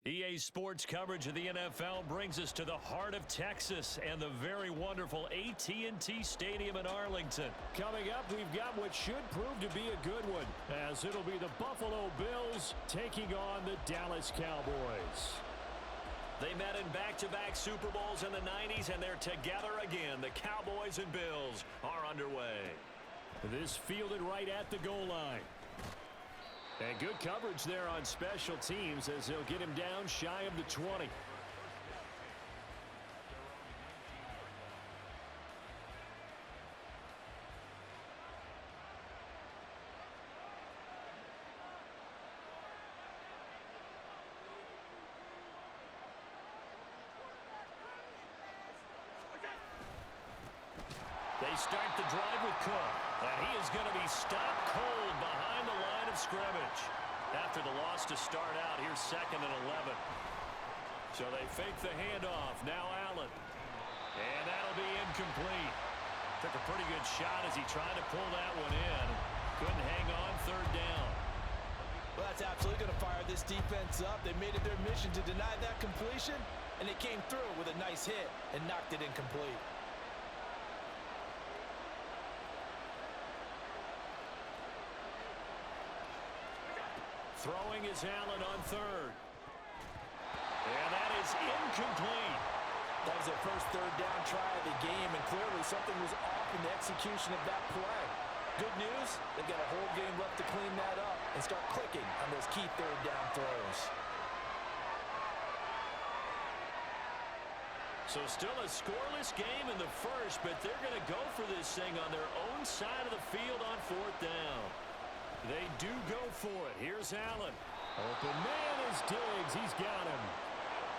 EA Sports coverage of the NFL brings us to the heart of Texas and the very wonderful AT&T Stadium in Arlington. Coming up, we've got what should prove to be a good one, as it'll be the Buffalo Bills taking on the Dallas Cowboys. They met in back-to-back Super Bowls in the 90s, and they're together again. The Cowboys and Bills are underway. This fielded right at the goal line. And good coverage there on special teams as they'll get him down shy of the 20. They start the drive with Cook, and he is going to be stopped cold behind the line of scrimmage. After the loss to start out, here's 2nd and 11. So they fake the handoff. Now Allen. And that'll be incomplete. Took a pretty good shot as he tried to pull that one in. Couldn't hang on 3rd down. Well, that's absolutely going to fire this defense up. They made it their mission to deny that completion, and they came through with a nice hit and knocked it incomplete. Throwing is Allen on 3rd. And that is incomplete. That was their first 3rd down try of the game, and clearly something was off in the execution of that play. Good news, they've got a whole game left to clean that up and start clicking on those key 3rd down throws. So still a scoreless game in the first, but they're going to go for this thing on their own side of the field on 4th down. They do go for it. Here's Allen. Open man is Diggs. He's got him.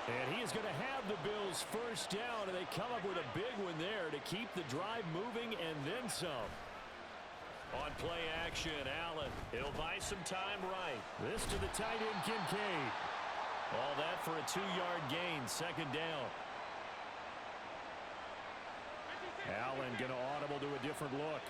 And he is going to have the Bills' first down, and they come up with a big one there to keep the drive moving and then some. On play action, Allen. He'll buy some time right. This to the tight end, Kincaid. All that for a 2-yard gain, 2nd down. Allen going to audible to a different look.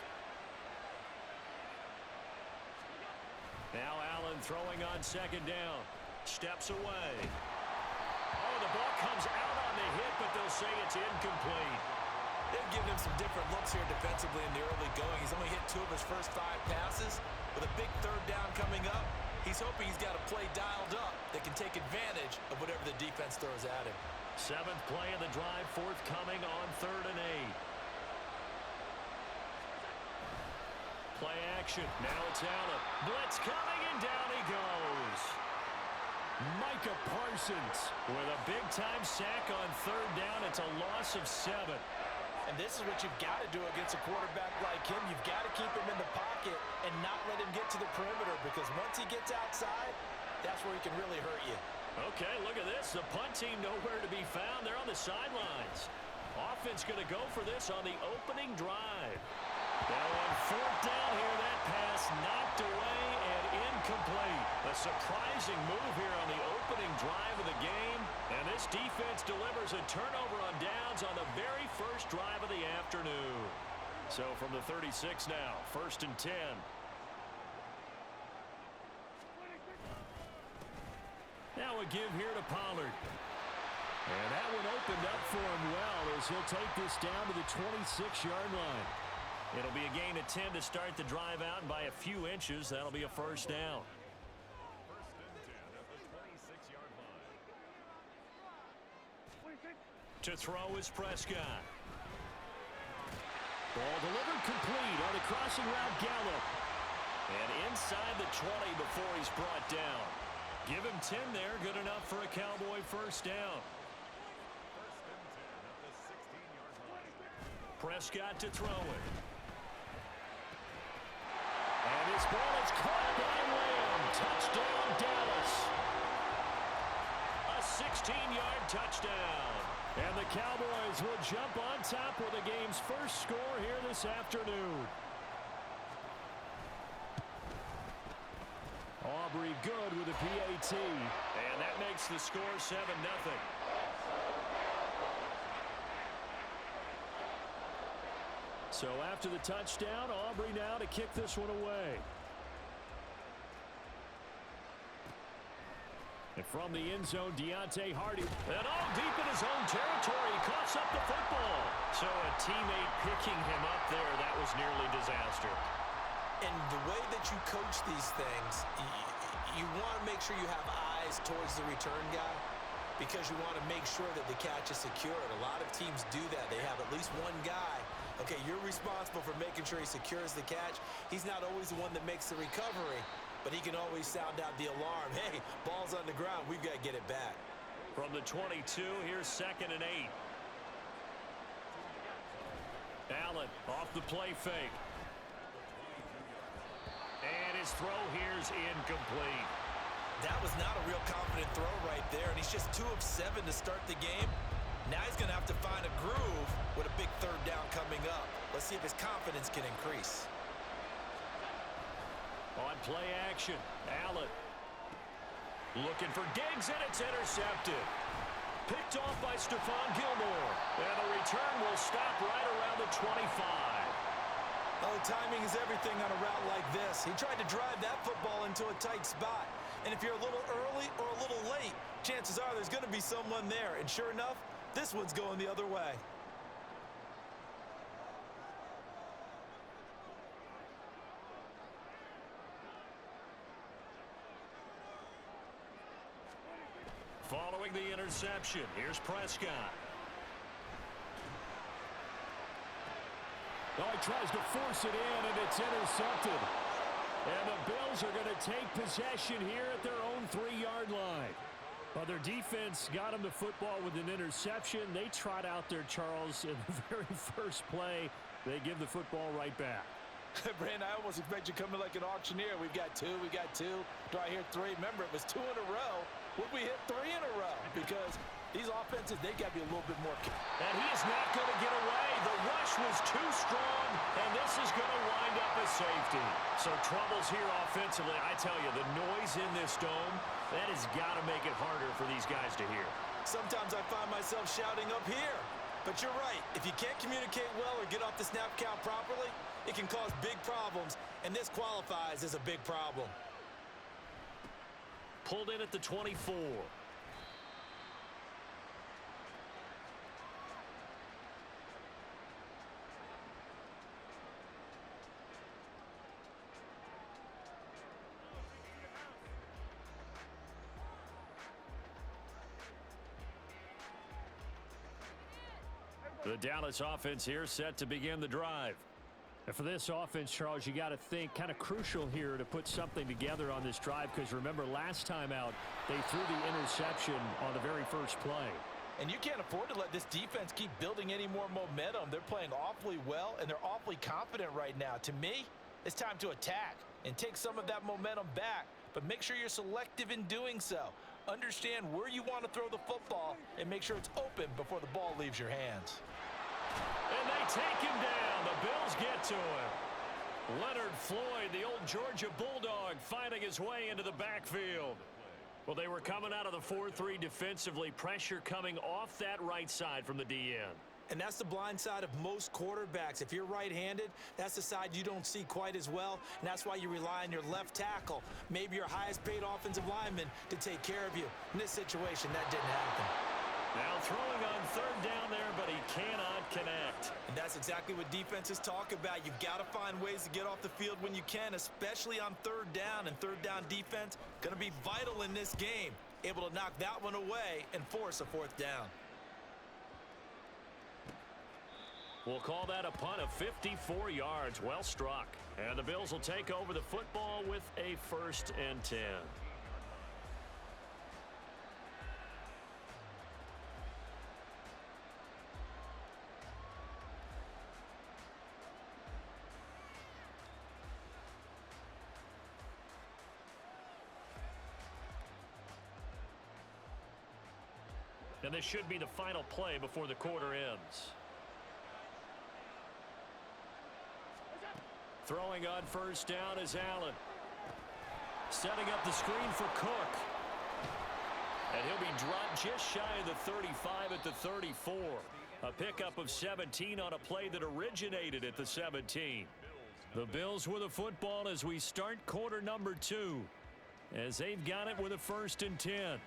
Now Allen throwing on 2nd down. Steps away. Oh, the ball comes out on the hit, but they'll say it's incomplete. They've given him some different looks here defensively in the early going. He's only hit 2 of his first 5 passes. With a big 3rd down coming up, he's hoping he's got a play dialed up that can take advantage of whatever the defense throws at him. 7th play of the drive, forthcoming on 3rd and 8. Play action. Now it's Allen. Blitz coming, and down he goes. Micah Parsons with a big-time sack on 3rd down. It's a loss of 7. And this is what you've got to do against a quarterback like him. You've got to keep him in the pocket and not let him get to the perimeter, because once he gets outside, that's where he can really hurt you. Okay, look at this. The punt team nowhere to be found. They're on the sidelines. Offense going to go for this on the opening drive. Now on 4th down here, that pass knocked away and incomplete. A surprising move here on the opening drive of the game. And this defense delivers a turnover on downs on the very first drive of the afternoon. So from the 36 now, 1st and 10. Now a give here to Pollard. And that one opened up for him well as he'll take this down to the 26-yard line. It'll be a gain of 10 to start the drive out, and by a few inches, that'll be a 1st down. 1st and 10 at the 26-yard line. To throw is Prescott. Ball delivered complete on the crossing route, Gallup. And inside the 20 before he's brought down. Give him 10 there, good enough for a Cowboy 1st down. 1st and 10 at the 16-yard line. Prescott to throw it. And his ball is caught by Lamb. Touchdown, Dallas. A 16-yard touchdown. And the Cowboys will jump on top with the game's first score here this afternoon. Aubrey good with a PAT. And that makes the score 7-0. So after the touchdown, Aubrey now to kick this one away. And from the end zone, Deontay Hardy. And all deep in his own territory, he coughs up the football. So a teammate picking him up there, that was nearly disaster. And the way that you coach these things, you want to make sure you have eyes towards the return guy because you want to make sure that the catch is secured. A lot of teams do that. They have at least one guy. Okay, you're responsible for making sure he secures the catch. He's not always the one that makes the recovery, but he can always sound out the alarm. Hey, ball's on the ground. We've got to get it back. From the 22, here's 2nd and 8. Allen off the play fake. And his throw here's incomplete. That was not a real confident throw right there, and he's just 2 of 7 to start the game. Now he's going to have to find a groove with a big 3rd down coming up. Let's see if his confidence can increase. On play action, Allen looking for Diggs, and it's intercepted. Picked off by Stephon Gilmore. And the return will stop right around the 25. Oh, timing is everything on a route like this. He tried to drive that football into a tight spot. And if you're a little early or a little late, chances are there's going to be someone there. And sure enough, this one's going the other way. Following the interception, here's Prescott. Oh, he tries to force it in, and it's intercepted. And the Bills are going to take possession here at their own 3-yard line. Well, their defense got them the football with an interception. They trot out there, Charles, in the very first play. They give the football right back. Brandon, I almost expect you coming like an auctioneer. We've got 2, we got 2. Do I hear 3? Remember, it was 2 in a row. Would we hit 3 in a row? Because these offenses, they got to be a little bit more. And he is not going to get away. The rush was too strong, and this is going to wind up as safety. So troubles here offensively. I tell you, the noise in this dome, that has got to make it harder for these guys to hear. Sometimes I find myself shouting up here. But you're right. If you can't communicate well or get off the snap count properly, it can cause big problems, and this qualifies as a big problem. Pulled in at the 24. The Dallas offense here set to begin the drive. And for this offense, Charles, you got to think kind of crucial here to put something together on this drive because remember last time out they threw the interception on the very first play. And you can't afford to let this defense keep building any more momentum. They're playing awfully well, and they're awfully confident right now. To me, it's time to attack and take some of that momentum back, but make sure you're selective in doing so. Understand where you want to throw the football and make sure it's open before the ball leaves your hands. And they take him down. The Bills get to him. Leonard Floyd, the old Georgia Bulldog, finding his way into the backfield. Well, they were coming out of the 4-3 defensively. Pressure coming off that right side from the DN. And that's the blind side of most quarterbacks. If you're right-handed, that's the side you don't see quite as well, and that's why you rely on your left tackle, maybe your highest-paid offensive lineman, to take care of you. In this situation, that didn't happen. Now throwing on 3rd down there, but he cannot connect. And that's exactly what defenses talk about. You've got to find ways to get off the field when you can, especially on 3rd down. And 3rd down defense going to be vital in this game. Able to knock that one away and force a 4th down. We'll call that a punt of 54 yards. Well struck. And the Bills will take over the football with a 1st and 10. And this should be the final play before the quarter ends. Throwing on 1st down is Allen. Setting up the screen for Cook. And he'll be dropped just shy of the 35 at the 34. A pickup of 17 on a play that originated at the 17. The Bills with a football as we start quarter number 2. As they've got it with a 1st and 10.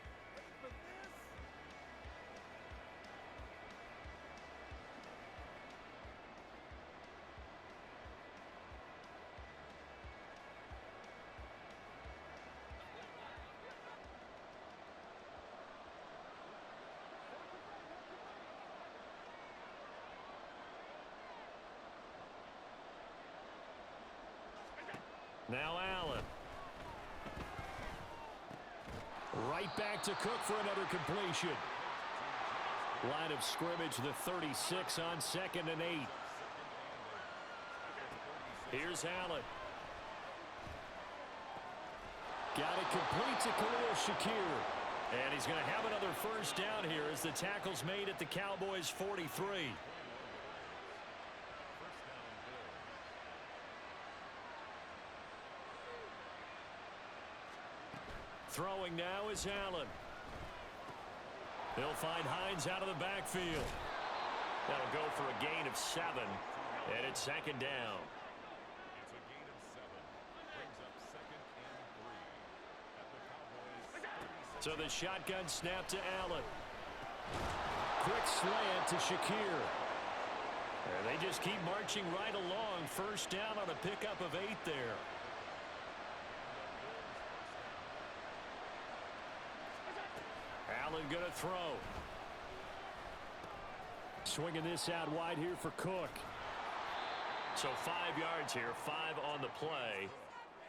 Now Allen. Right back to Cook for another completion. Line of scrimmage, the 36 on 2nd and 8. Here's Allen. Got it complete to Khalil Shakir. And he's going to have another first down here as the tackle's made at the Cowboys' 43. Throwing now is Allen. They'll find Hines out of the backfield. That'll go for a gain of 7, and it's 2nd down. It's a gain of 7. Brings up 2nd and 3 at the Cowboys' 36. So the shotgun snap to Allen. Quick slant to Shakir. And they just keep marching right along. First down on a pickup of 8 there. Allen going to throw. Swinging this out wide here for Cook. So 5 yards here, 5 on the play,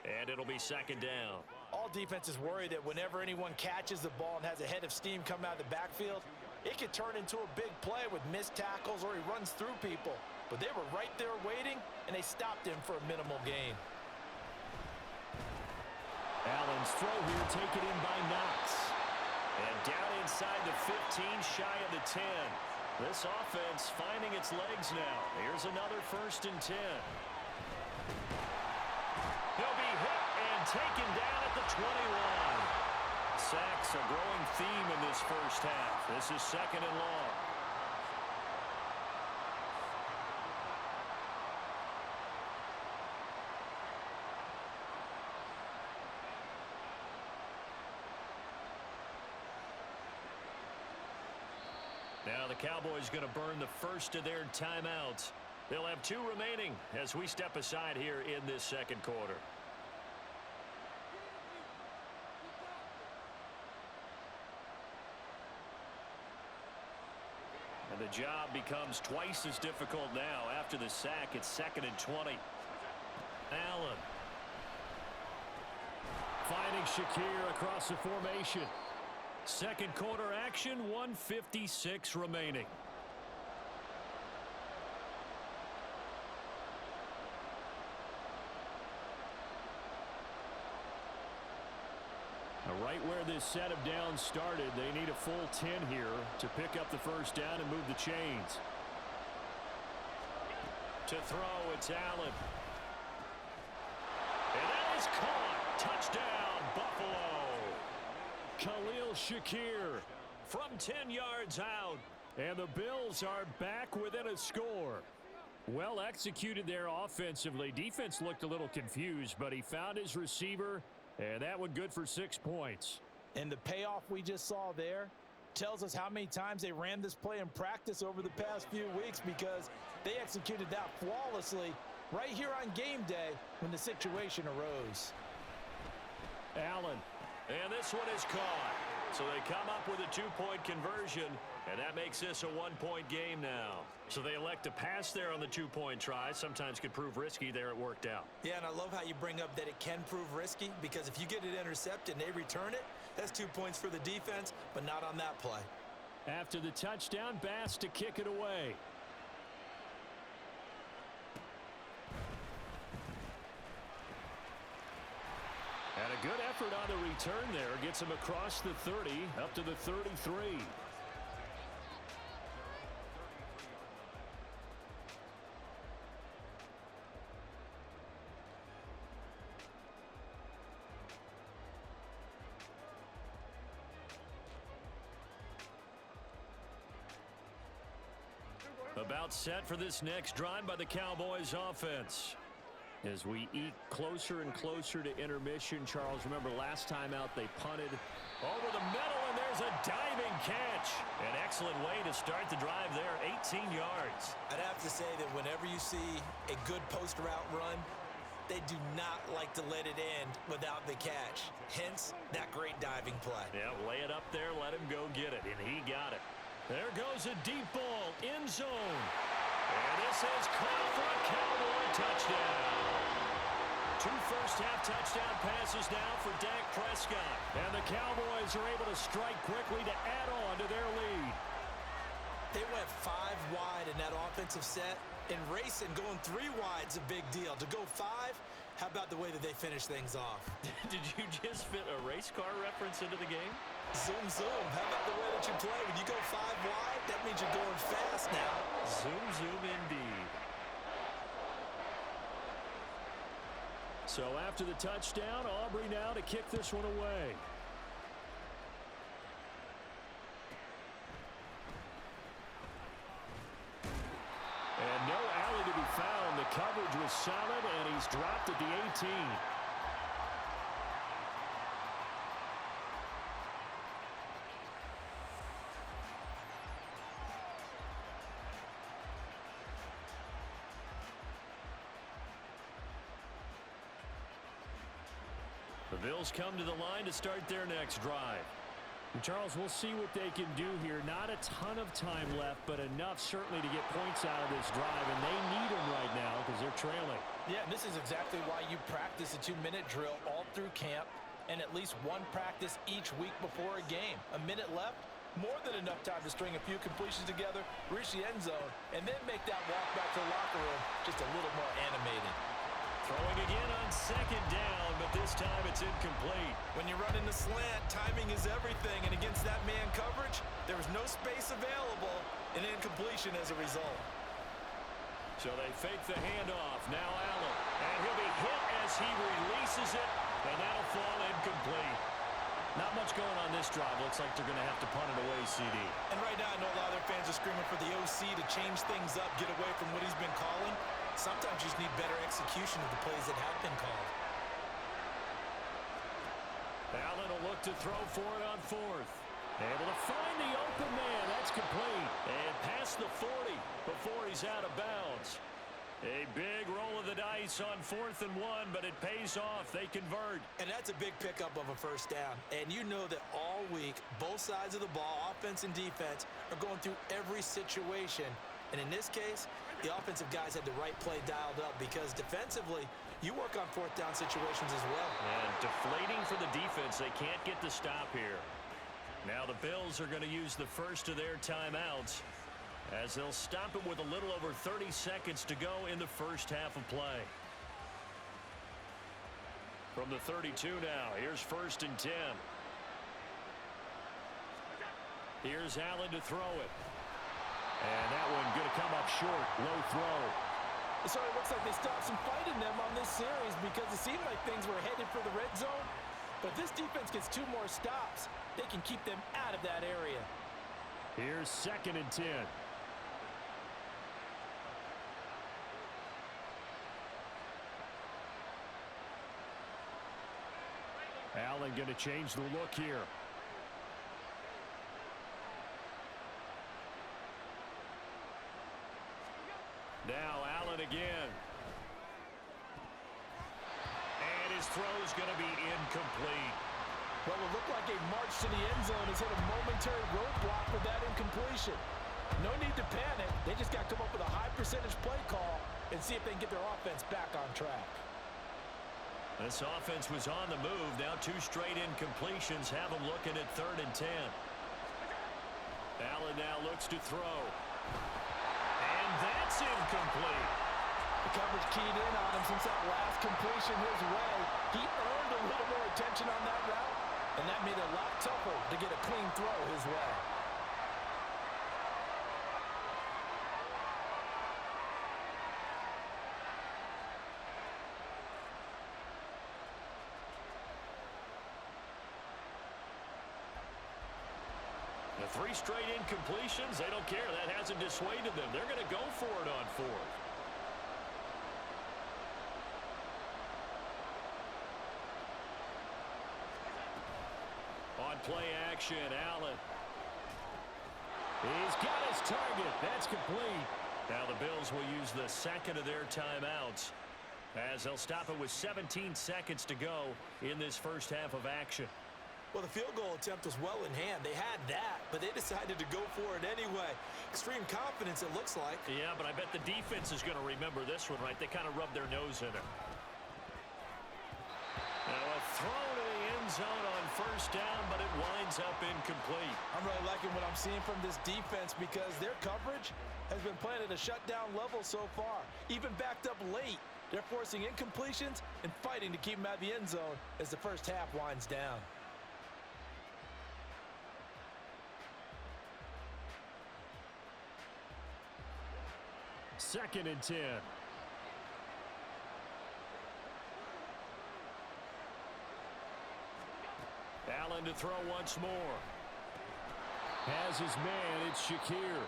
and it'll be 2nd down. All defenses worry that whenever anyone catches the ball and has a head of steam come out of the backfield, it could turn into a big play with missed tackles or he runs through people. But they were right there waiting, and they stopped him for a minimal gain. Allen's throw here taken in by Knox. And down inside the 15, shy of the 10. This offense finding its legs now. Here's another 1st and 10. He'll be hit and taken down at the 21. Sacks a growing theme in this first half. This is 2nd and long. Now the Cowboys going to burn the first of their timeouts. They'll have 2 remaining as we step aside here in this 2nd quarter. And the job becomes twice as difficult now. After the sack, it's 2nd and 20. Allen. Finding Shakir across the formation. 2nd quarter action, 1:56 remaining. Right where this set of downs started, they need a full 10 here to pick up the first down and move the chains. To throw, it's Allen. And that is caught. Touchdown, Buffalo. Khalil Shakir from 10 yards out. And the Bills are back within a score. Well executed there offensively. Defense looked a little confused, but he found his receiver, and that one good for 6 points. And the payoff we just saw there tells us how many times they ran this play in practice over the past few weeks, because they executed that flawlessly right here on game day when the situation arose. Allen. And this one is caught. So they come up with a 2-point conversion, and that makes this a 1-point game now. So they elect to pass there on the 2-point try. Sometimes could prove risky. There it worked out. Yeah, and I love how you bring up that it can prove risky, because if you get it intercepted and they return it, that's 2 points for the defense, but not on that play. After the touchdown, Bass to kick it away. And a good effort on the return there. Gets him across the 30, up to the 33. About set for this next drive by the Cowboys offense. As we eke closer and closer to intermission, Charles, remember last time out they punted over the middle, and there's a diving catch. An excellent way to start the drive there, 18 yards. I'd have to say that whenever you see a good post route run, they do not like to let it end without the catch. Hence, that great diving play. Yeah, lay it up there, let him go get it, and he got it. There goes a deep ball, end zone. And this is caught for a Cowboy touchdown. 2 first-half touchdown passes now for Dak Prescott. And the Cowboys are able to strike quickly to add on to their lead. They went 5 wide in that offensive set. And racing, going 3 wide's a big deal. To go 5, how about the way that they finish things off? Did you just fit a race car reference into the game? Zoom, zoom. How about the way that you play? When you go 5 wide, that means you're going fast now. Zoom, zoom indeed. So after the touchdown, Aubrey now to kick this one away. And no alley to be found. The coverage was solid, and he's dropped at the 18. The Bills come to the line to start their next drive. And Charles, we'll see what they can do here. Not a ton of time left, but enough certainly to get points out of this drive, and they need them right now because they're trailing. Yeah, and this is exactly why you practice a 2-minute drill all through camp and at least 1 practice each week before a game. A minute left, more than enough time to string a few completions together, reach the end zone, and then make that walk back to the locker room just a little more animated. Throwing again on 2nd down, but this time it's incomplete. When you're running the slant, timing is everything, and against that man coverage, there was no space available, and incompletion as a result. So they fake the handoff. Now Allen. And he'll be hit as he releases it, and that'll fall incomplete. Not much going on this drive. Looks like they're going to have to punt it away, CD. And right now, I know a lot of their fans are screaming for the OC to change things up, get away from what he's been calling. Sometimes you just need better execution of the plays that have been called. Allen will look to throw for it on 4th. Able to find the open man. That's complete. And past the 40 before he's out of bounds. A big roll of the dice on 4th and 1, but it pays off. They convert. And that's a big pickup of a first down. And you know that all week, both sides of the ball, offense and defense, are going through every situation. And in this case, the offensive guys had the right play dialed up because defensively, you work on 4th down situations as well. And deflating for the defense. They can't get the stop here. Now the Bills are going to use the first of their timeouts as they'll stop it with a little over 30 seconds to go in the first half of play. From the 32 now, here's 1st and 10. Here's Allen to throw it. And that one going to come up short. Low throw. So it looks like they stopped some fight in them on this series because it seemed like things were headed for the red zone. But this defense gets 2 more stops. They can keep them out of that area. Here's 2nd and 10. Allen going to change the look here. Now Allen again. And his throw's going to be incomplete. Well, it looked like a march to the end zone has hit a momentary roadblock with that incompletion. No need to panic. They just got to come up with a high percentage play call and see if they can get their offense back on track. This offense was on the move. Now 2 straight incompletions have them looking at 3rd and 10. Allen now looks to throw. And that's incomplete. The coverage keyed in on him since that last completion his way. He earned a little more attention on that route, and that made it a lot tougher to get a clean throw his way. The 3 straight incompletions, they don't care. That hasn't dissuaded them. They're going to go for it on 4th. On play action, Allen. He's got his target. That's complete. Now the Bills will use the 2nd of their timeouts as they'll stop it with 17 seconds to go in this first half of action. Well, the field goal attempt was well in hand. They had that, but they decided to go for it anyway. Extreme confidence, it looks like. Yeah, but I bet the defense is going to remember this one, right? They kind of rubbed their nose in it. throw to the end zone on first down, but it winds up incomplete. I'm really liking what I'm seeing from this defense because their coverage has been playing at a shutdown level so far. Even backed up late, they're forcing incompletions and fighting to keep them out of the end zone as the first half winds down. Second and 10. Allen to throw once more. Has his man, it's Shakir.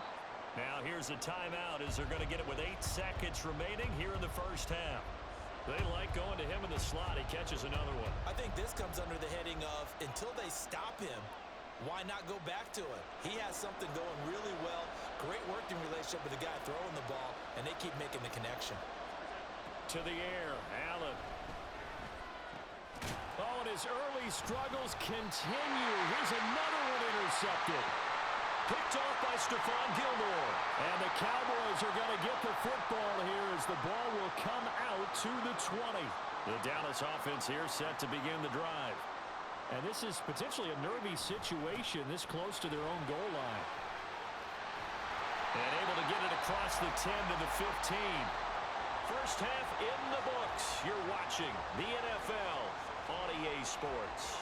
Now here's a timeout as they're going to get it with 8 seconds remaining here in the first half. They like going to him in the slot. He catches another one. I think this comes under the heading of until they stop him, why not go back to it? He has something going really well. Great working relationship with the guy throwing the ball, and they keep making the connection. To the air, Allen. Oh, and his early struggles continue. Here's another one intercepted. Picked off by Stephon Gilmore. And the Cowboys are going to get the football here as the ball will come out to the 20. The Dallas offense here set to begin the drive. And this is potentially a nervy situation this close to their own goal line. And able to get it across the 10 to the 15. First half in the books. You're watching the NFL on EA Sports.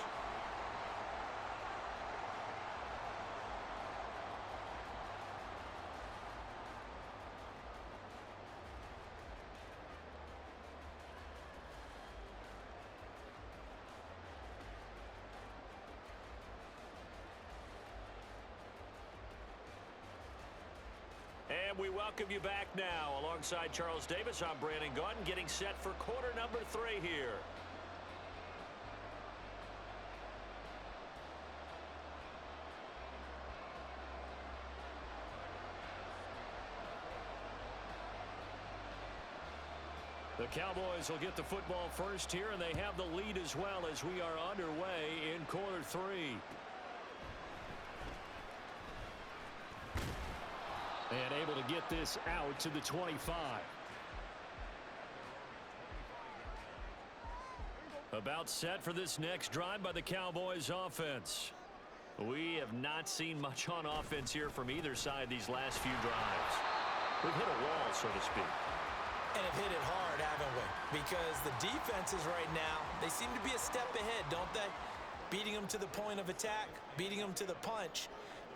And we welcome you back now. Alongside Charles Davis, I'm Brandon Gaudin, getting set for quarter number 3 here. The Cowboys will get the football first here, and they have the lead as well as we are underway in quarter 3. And able to get this out to the 25. About set for this next drive by the Cowboys offense. We have not seen much on offense here from either side these last few drives. We've hit a wall, so to speak. And have hit it hard, haven't we? Because the defenses right now, they seem to be a step ahead, don't they? Beating them to the point of attack, beating them to the punch.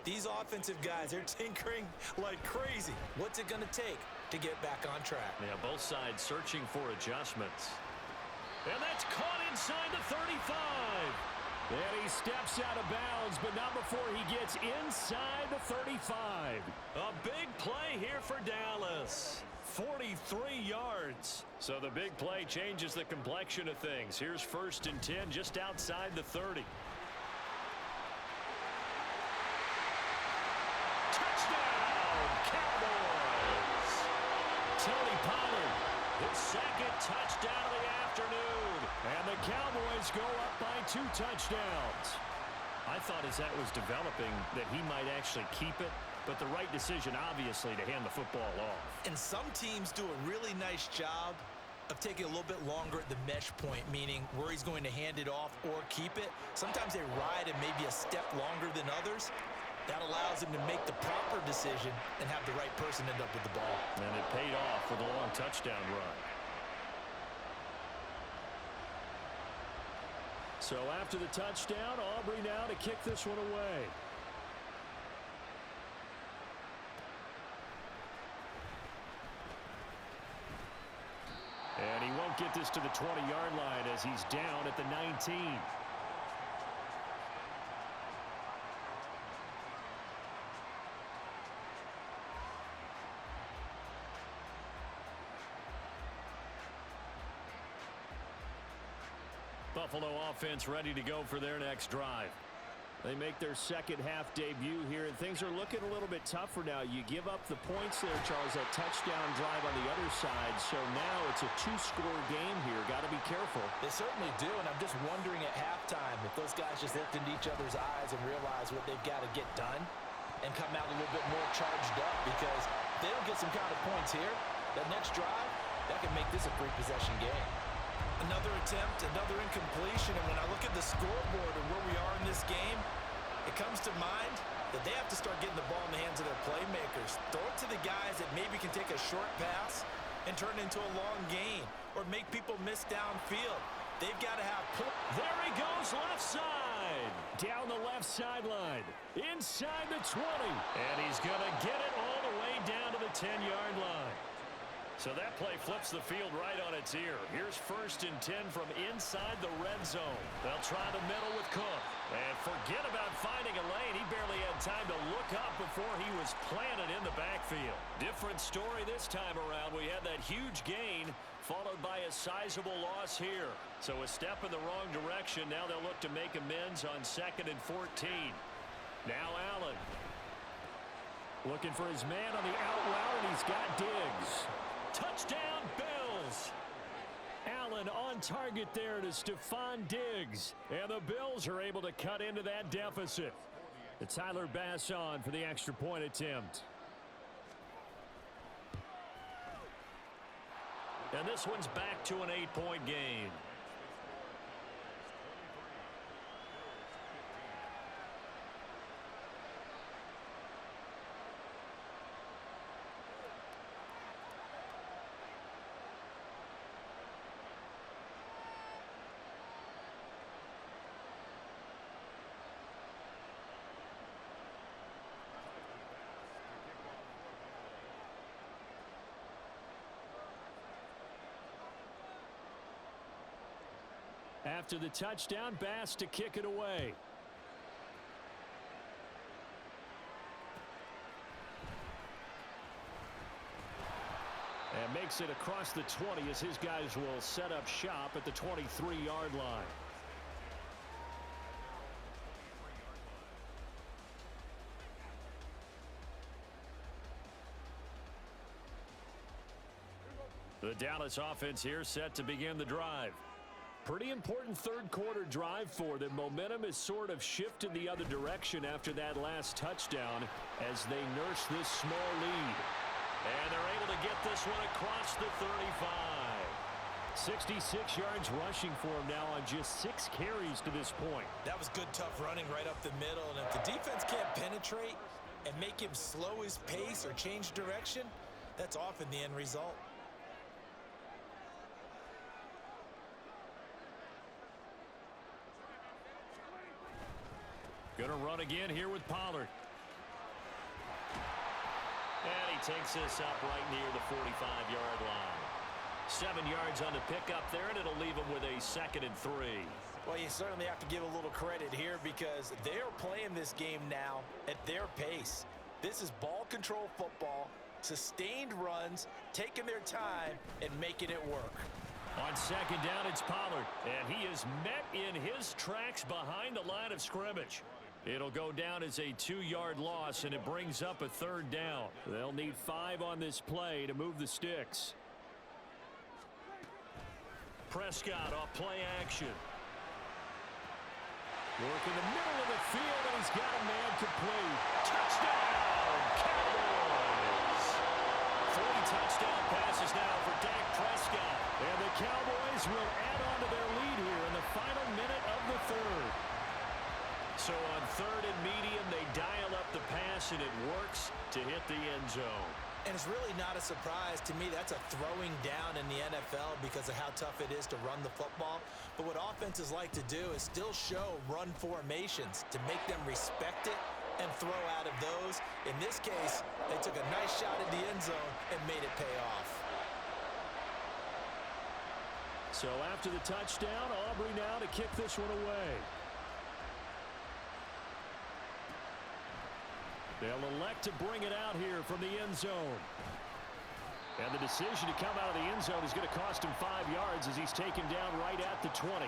These offensive guys, they're tinkering like crazy. What's it going to take to get back on track? Yeah, both sides searching for adjustments. And that's caught inside the 35. And he steps out of bounds, but not before he gets inside the 35. A big play here for Dallas. 43 yards. So the big play changes the complexion of things. Here's first and 10 just outside the 30. Tony Pollard, his second touchdown of the afternoon. And the Cowboys go up by 2 touchdowns. I thought as that was developing that he might actually keep it, but the right decision, obviously, to hand the football off. And some teams do a really nice job of taking a little bit longer at the mesh point, meaning where he's going to hand it off or keep it. Sometimes they ride it maybe a step longer than others. That allows him to make the proper decision and have the right person end up with the ball. And it paid off with a long touchdown run. So after the touchdown, Aubrey now to kick this one away. And he won't get this to the 20-yard line as he's down at the 19. Buffalo offense ready to go for their next drive. They make their second half debut here, and things are looking a little bit tougher now. You give up the points there, Charles, that touchdown drive on the other side. So now it's a 2-score game here. Got to be careful. They certainly do, and I'm just wondering at halftime if those guys just looked into each other's eyes and realized what they've got to get done and come out a little bit more charged up, because if they don't get some kind of points here, that next drive, that can make this a 3-possession game. Another attempt, another incompletion, and when I look at the scoreboard and where we are in this game, it comes to mind that they have to start getting the ball in the hands of their playmakers. Throw it to the guys that maybe can take a short pass and turn it into a long gain or make people miss downfield. They've got to have pull. There he goes, left side. Down the left sideline. Inside the 20. And he's going to get it all the way down to the 10-yard line. So that play flips the field right on its ear. Here's 1st and 10 from inside the red zone. They'll try the middle with Cook. And forget about finding a lane. He barely had time to look up before he was planted in the backfield. Different story this time around. We had that huge gain followed by a sizable loss here. So a step in the wrong direction. Now they'll look to make amends on 2nd and 14. Now Allen. Looking for his man on the out route, and he's got Diggs. Touchdown, Bills. Allen on target there to Stephon Diggs. And the Bills are able to cut into that deficit. And Tyler Bass on for the extra point attempt. And this one's back to an 8-point game. After the touchdown, Bass to kick it away. And makes it across the 20 as his guys will set up shop at the 23-yard line. The Dallas offense here set to begin the drive. Pretty important third-quarter drive for them. Momentum has sort of shifted the other direction after that last touchdown as they nurse this small lead. And they're able to get this one across the 35. 66 yards rushing for him now on just 6 carries to this point. That was good, tough running right up the middle. And if the defense can't penetrate and make him slow his pace or change direction, that's often the end result. Going to run again here with Pollard. And he takes this up right near the 45-yard line. 7 yards on the pickup there, and it'll leave him with a 2nd and 3. Well, you certainly have to give a little credit here because they're playing this game now at their pace. This is ball control football, sustained runs, taking their time, and making it work. On 2nd down, it's Pollard, and he is met in his tracks behind the line of scrimmage. It'll go down as a 2-yard loss, and it brings up a 3rd down. They'll need 5 on this play to move the sticks. Prescott off play action. Working the middle of the field, and he's got a man complete. Touchdown, Cowboys! 3 touchdown passes now for Dak Prescott. And the Cowboys will add on to their lead here in the final minute of the 3rd. So on 3rd and medium, they dial up the pass, and it works to hit the end zone. And it's really not a surprise to me. That's a throwing down in the NFL because of how tough it is to run the football. But what offenses like to do is still show run formations to make them respect it and throw out of those. In this case, they took a nice shot at the end zone and made it pay off. So after the touchdown, Aubrey now to kick this one away. They'll elect to bring it out here from the end zone. And the decision to come out of the end zone is going to cost him 5 yards as he's taken down right at the 20.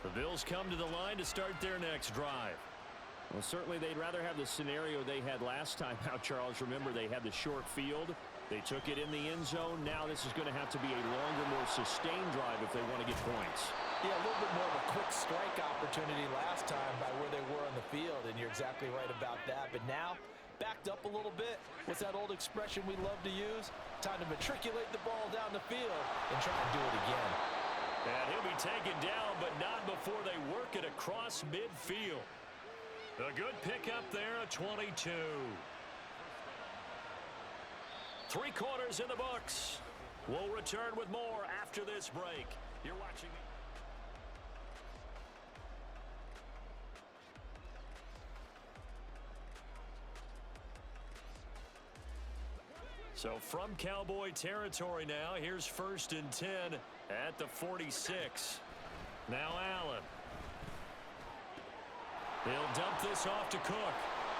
The Bills come to the line to start their next drive. Well, certainly they'd rather have the scenario they had last time out, Charles. Remember, they had the short field. They took it in the end zone. Now this is going to have to be a longer, more sustained drive if they want to get points. Yeah, a little bit more of a quick strike opportunity last time by where they were on the field, and you're exactly right about that. But now, backed up a little bit. What's that old expression we love to use? Time to matriculate the ball down the field and try to do it again. And he'll be taken down, but not before they work it across midfield. A good pickup there, a 22. 3 quarters in the books. We'll return with more after this break. You're watching. So from Cowboy territory now, here's 1st and 10 at the 46. Now Allen. He'll dump this off to Cook.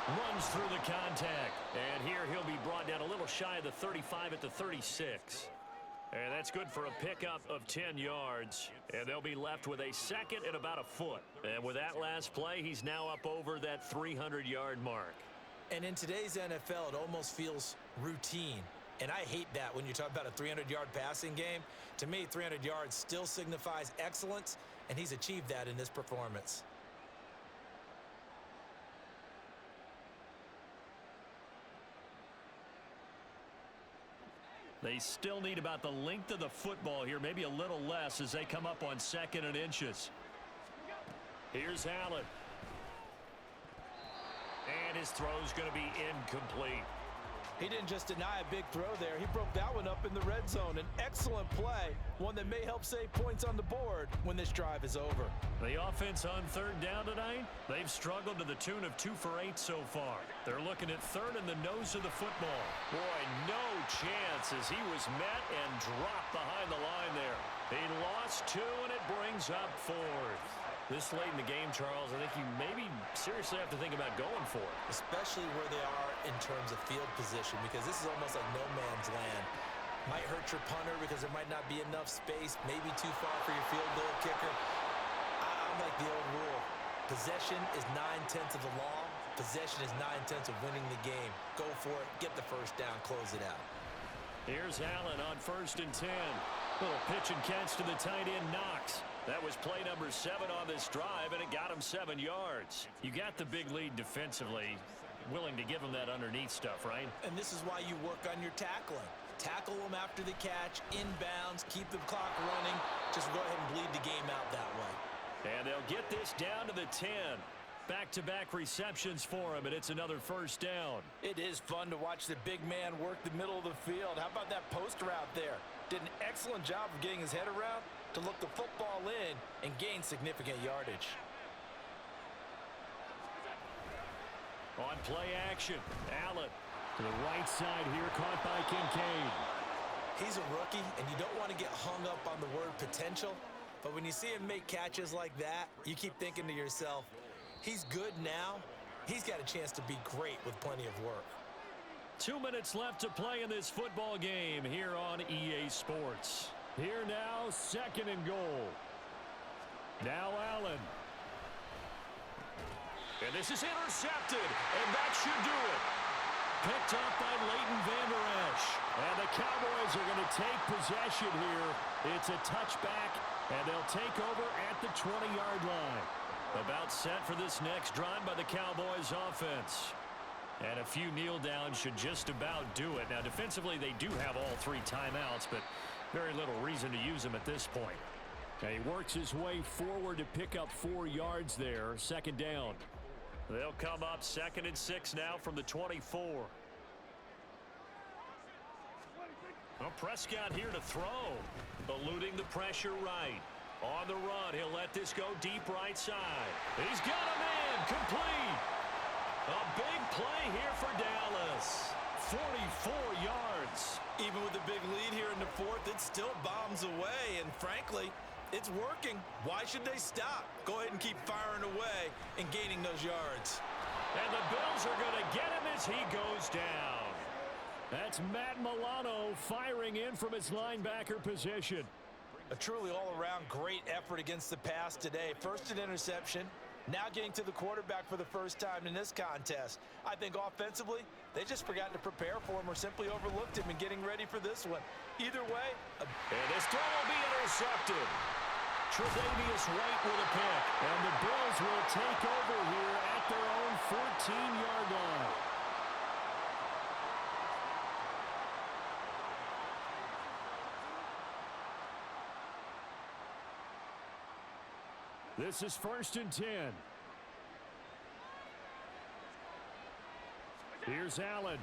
Runs through the contact. And here he'll be brought down a little shy of the 35 at the 36. And that's good for a pickup of 10 yards. And they'll be left with a second and about a foot. And with that last play, he's now up over that 300-yard mark. And in today's NFL, it almost feels routine. And I hate that when you talk about a 300-yard passing game. To me, 300 yards still signifies excellence, and he's achieved that in this performance. They still need about the length of the football here, maybe a little less as they come up on 2nd and inches. Here's Allen. And his throw's going to be incomplete. He didn't just deny a big throw there. He broke that one up in the red zone. An excellent play, one that may help save points on the board when this drive is over. The offense on 3rd down tonight, they've struggled to the tune of 2 for 8 so far. They're looking at 3rd in the nose of the football. Boy, no chance as he was met and dropped behind the line there. He lost 2, and it brings up 4th. This late in the game, Charles, I think you maybe seriously have to think about going for it. Especially where they are in terms of field position, because this is almost like no man's land. Might hurt your punter because there might not be enough space, maybe too far for your field goal kicker. I'm like the old rule. Possession is 9/10 of the law. Possession is 9/10 of winning the game. Go for it, get the first down, close it out. Here's Allen on 1st and 10. Little pitch and catch to the tight end, Knox. That was play number 7 on this drive, and it got him 7 yards. You got the big lead defensively. Willing to give him that underneath stuff, right? And this is why you work on your tackling. Tackle them after the catch, inbounds, keep the clock running. Just go ahead and bleed the game out that way. And they'll get this down to the 10. Back-to-back receptions for him, and it's another 1st down. It is fun to watch the big man work the middle of the field. How about that post route there? Did an excellent job of getting his head around to look the football in and gain significant yardage. On play action, Allen to the right side here, caught by Kincaid. He's a rookie, and you don't want to get hung up on the word potential, but when you see him make catches like that, you keep thinking to yourself, he's good now. He's got a chance to be great with plenty of work. 2 minutes left to play in this football game here on EA Sports. Here now, 2nd and goal. Now Allen. And this is intercepted, and that should do it. Picked up by Leighton Vander Esch. And the Cowboys are going to take possession here. It's a touchback, and they'll take over at the 20-yard line. About set for this next drive by the Cowboys offense. And a few kneel downs should just about do it. Now, defensively, they do have all 3 timeouts, but very little reason to use them at this point. And he works his way forward to pick up 4 yards there. 2nd down. They'll come up 2nd and 6 now from the 24. Well, Prescott here to throw. Eluding the pressure right. On the run, he'll let this go deep right side. He's got him in. Complete. A big play here for Dallas. 44 yards. Even with the big lead here in the 4th, it still bombs away, and frankly, it's working. Why should they stop? Go ahead and keep firing away and gaining those yards. And the Bills are going to get him as he goes down. That's Matt Milano firing in from his linebacker position. A truly all-around great effort against the pass today. First an interception, Now getting to the quarterback for the first time in this contest. I think offensively, they just forgot to prepare for him or simply overlooked him in getting ready for this one. Either way, and this throw will be intercepted. Tre'Davious White with a pick. And the Bills will take over here at their own 14-yard line. This is 1st and 10. Here's Allen.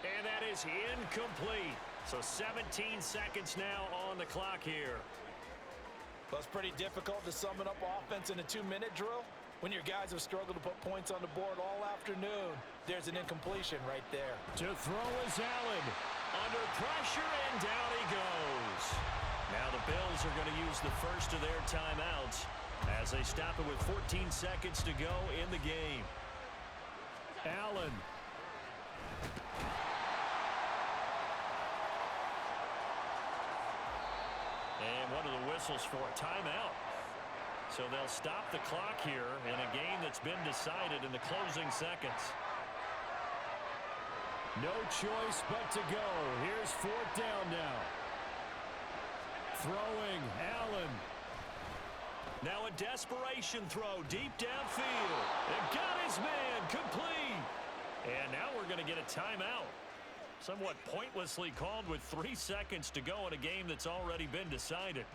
And that is incomplete. So 17 seconds now on the clock here. Well, it's pretty difficult to sum it up offense in a 2-minute drill when your guys have struggled to put points on the board all afternoon. There's an incompletion right there. To throw is Allen. Under pressure, and down he goes. Now the Bills are going to use the first of their timeouts as they stop it with 14 seconds to go in the game. Allen. And one of the whistles for a timeout. So they'll stop the clock here in a game that's been decided in the closing seconds. No choice but to go. Here's 4th down now. Throwing, Allen. Now a desperation throw deep downfield. And got his man complete. And now we're going to get a timeout. Somewhat pointlessly called with 3 seconds to go in a game that's already been decided.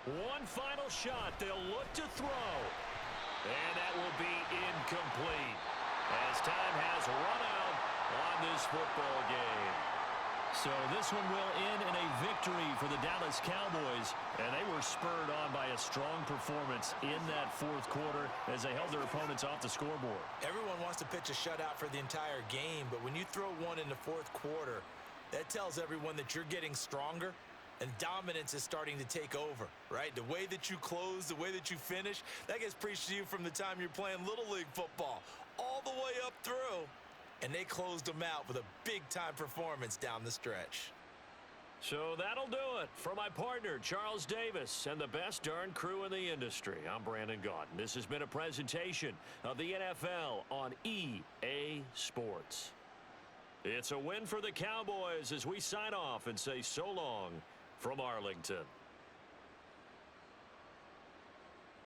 One final shot. They'll look to throw. And that will be incomplete as time has run out on this football game. So this one will end in a victory for the Dallas Cowboys, and they were spurred on by a strong performance in that 4th quarter as they held their opponents off the scoreboard. Everyone wants to pitch a shutout for the entire game, but when you throw one in the 4th quarter, that tells everyone that you're getting stronger and dominance is starting to take over, right? The way that you close, the way that you finish, that gets preached to you from the time you're playing Little League football all the way up through. And they closed them out with a big-time performance down the stretch. So that'll do it. For my partner, Charles Davis, and the best darn crew in the industry, I'm Brandon Gaudin. This has been a presentation of the NFL on EA Sports. It's a win for the Cowboys as we sign off and say so long from Arlington.